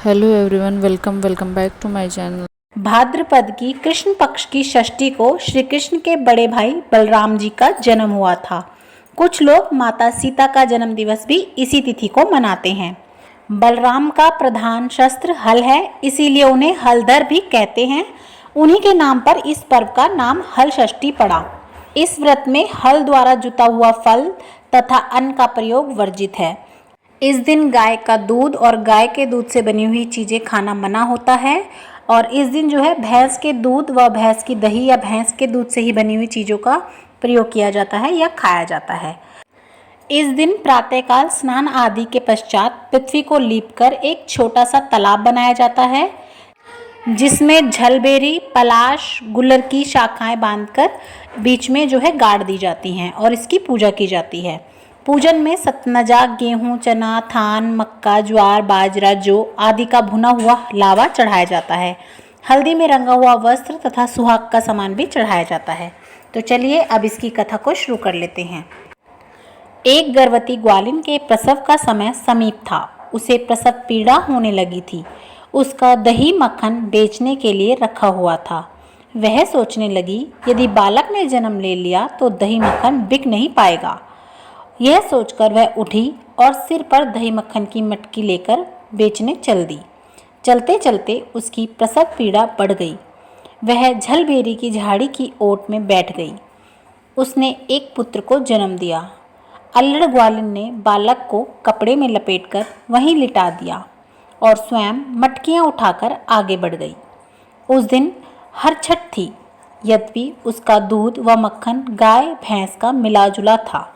Hello everyone, welcome back to my channel. Bhadrapad की कृष्ण पक्ष की षष्ठी को श्री कृष्ण के बड़े भाई बलराम जी का जन्म हुआ था। कुछ लोग माता सीता का जन्म दिवस भी इसी तिथि को मनाते हैं। बलराम का प्रधान शस्त्र हल है, इसीलिए उन्हें हलधर भी कहते हैं। उन्हीं के नाम पर इस पर्व का नाम हल षष्ठी पड़ा। इस व्रत में हल द्वारा जुता हुआ फल तथा अन्न का प्रयोग वर्जित है। इस दिन गाय का दूध और गाय के दूध से बनी हुई चीज़ें खाना मना होता है। और इस दिन जो है भैंस के दूध व भैंस की दही या भैंस के दूध से ही बनी हुई चीज़ों का प्रयोग किया जाता है या खाया जाता है। इस दिन प्रातःकाल स्नान आदि के पश्चात पृथ्वी को लीपकर एक छोटा सा तालाब बनाया जाता है, जिसमें झलबेरी, पलाश, गुलर की शाखाएं बांधकर बीच में जो है गाड़ दी जाती हैं और इसकी पूजा की जाती है। पूजन में सतनजा, गेहूं, चना, धान, मक्का, ज्वार, बाजरा, जौ आदि का भुना हुआ लावा चढ़ाया जाता है। हल्दी में रंगा हुआ वस्त्र तथा सुहाग का सामान भी चढ़ाया जाता है। तो चलिए अब इसकी कथा को शुरू कर लेते हैं। एक गर्भवती ग्वालिन के प्रसव का समय समीप था। उसे प्रसव पीड़ा होने लगी थी। उसका दही मक्खन बेचने के लिए रखा हुआ था। वह सोचने लगी, यदि बालक ने जन्म ले लिया तो दही मक्खन बिक नहीं पाएगा। यह सोचकर वह उठी और सिर पर दही मक्खन की मटकी लेकर बेचने चल दी। चलते चलते उसकी प्रसव पीड़ा बढ़ गई। वह झलबेरी की झाड़ी की ओट में बैठ गई। उसने एक पुत्र को जन्म दिया। अल्लड़ ग्वालिन ने बालक को कपड़े में लपेटकर वहीं लिटा दिया और स्वयं मटकियां उठाकर आगे बढ़ गई। उस दिन हरछठ थी, यद्यपि उसका दूध व मक्खन गाय भैंस का मिला जुला था,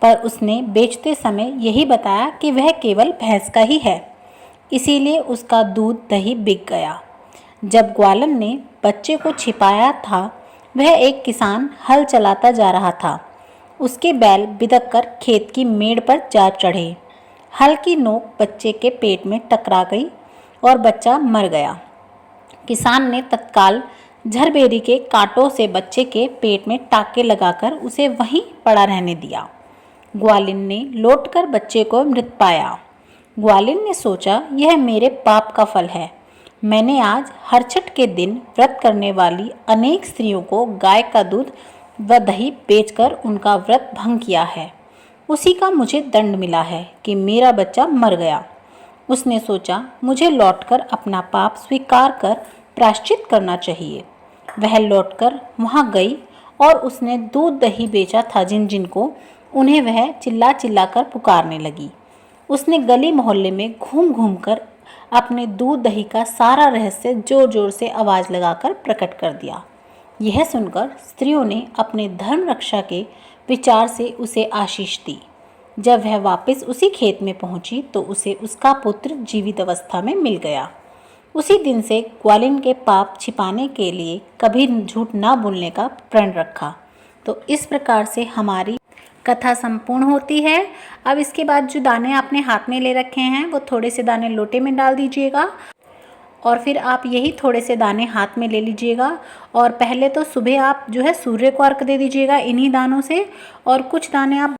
पर उसने बेचते समय यही बताया कि वह केवल भैंस का ही है, इसीलिए उसका दूध दही बिक गया। जब ग्वालन ने बच्चे को छिपाया था, वह एक किसान हल चलाता जा रहा था। उसके बैल बिदक कर खेत की मेड़ पर जा चढ़े। हल की नोक बच्चे के पेट में टकरा गई और बच्चा मर गया। किसान ने तत्काल झरबेरी के कांटों से बच्चे के पेट में टाके लगाकर उसे वहीं पड़ा रहने दिया। ग्वालिन ने लौटकर बच्चे को मृत पाया। ग्वालिन ने सोचा, यह मेरे पाप का फल है। मैंने आज हरछठ के दिन व्रत करने वाली अनेक स्त्रियों को गाय का दूध व दही बेचकर उनका व्रत भंग किया है। उसी का मुझे दंड मिला है कि मेरा बच्चा मर गया। उसने सोचा, मुझे लौटकर अपना पाप स्वीकार कर प्रायश्चित करना चाहिए। वह लौटकर वहाँ गई और उसने दूध दही बेचा था जिन जिन को, उन्हें वह चिल्ला चिल्ला कर पुकारने लगी। उसने गली मोहल्ले में घूम घूम कर अपने दूध दही का सारा रहस्य जोर जोर से आवाज़ लगाकर प्रकट कर दिया। यह सुनकर स्त्रियों ने अपने धर्म रक्षा के विचार से उसे आशीष दी। जब वह वापस उसी खेत में पहुंची तो उसे उसका पुत्र जीवित अवस्था में मिल गया। उसी दिन से ग्वालिन के पाप छिपाने के लिए कभी झूठ ना बोलने का प्रण रखा। तो इस प्रकार से हमारी कथा संपूर्ण होती है। अब इसके बाद जो दाने आपने हाथ में ले रखे हैं वो थोड़े से दाने लोटे में डाल दीजिएगा और फिर आप यही थोड़े से दाने हाथ में ले लीजिएगा। और पहले तो सुबह आप जो है सूर्य को अर्घ दे दीजिएगा इन्हीं दानों से, और कुछ दाने आप